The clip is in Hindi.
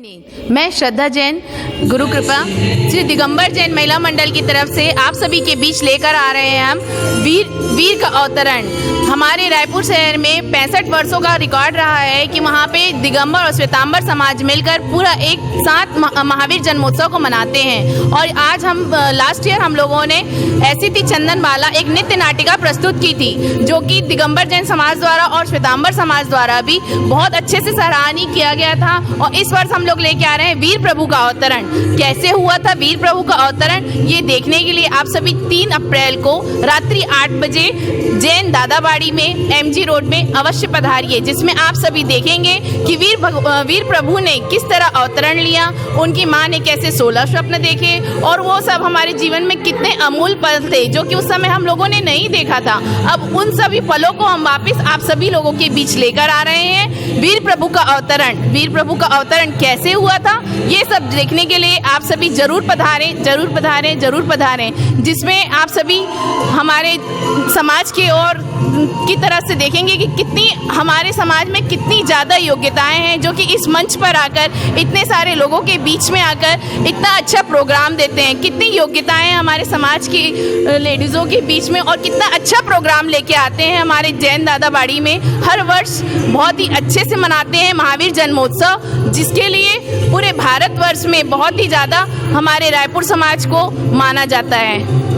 मैं श्रद्धा जैन गुरु कृपा श्री दिगंबर जैन महिला मंडल की तरफ से आप सभी के बीच लेकर आ रहे हैं हम वीर का अवतरण। हमारे रायपुर शहर में 65 वर्षों का रिकॉर्ड रहा है कि वहाँ पे दिगंबर और श्वेतांबर समाज मिलकर पूरा एक साथ महावीर जन्मोत्सव को मनाते हैं। और आज हम लास्ट ईयर हम लोगों ने ऐसी थी चंदनबाला एक नृत्य नाटिका प्रस्तुत की थी, जो कि दिगंबर जैन समाज द्वारा और श्वेतांबर समाज द्वारा भी बहुत अच्छे से सराहनीय किया गया था। और इस वर्ष हम लोग लेके आ रहे हैं वीर प्रभु का अवतरण। कैसे हुआ था वीर प्रभु का अवतरण, ये देखने के लिए आप सभी 3 अप्रैल को रात्रि 8 बजे जैन दादाबाड़ी में MG रोड में अवश्य पधारिए, जिसमें आप सभी देखेंगे कि वीर प्रभु ने किस तरह अवतरण लिया, उनकी माँ ने कैसे 16 स्वप्न देखे और वो सब हमारे जीवन में कितने अमूल पल थे जो कि उस समय हम लोगों ने नहीं देखा था। अब उन सभी पलों को हम वापस आप सभी लोगों के बीच लेकर आ रहे हैं। वीर प्रभु का अवतरण कैसे हुआ था, ये सब देखने के लिए आप सभी जरूर पधारें, जिसमें आप सभी हमारे समाज के और की तरह से देखेंगे कि कितनी हमारे समाज में कितनी ज़्यादा योग्यताएं हैं, जो कि इस मंच पर आकर इतने सारे लोगों के बीच में आकर इतना अच्छा प्रोग्राम देते हैं। कितनी योग्यताएं हैं हमारे समाज की लेडीज़ों के बीच में और कितना अच्छा प्रोग्राम लेके आते हैं। हमारे जैन दादाबाड़ी में हर वर्ष बहुत ही अच्छे से मनाते हैं महावीर जन्मोत्सव, जिसके लिए पूरे भारतवर्ष में बहुत ही ज़्यादा हमारे रायपुर समाज को माना जाता है।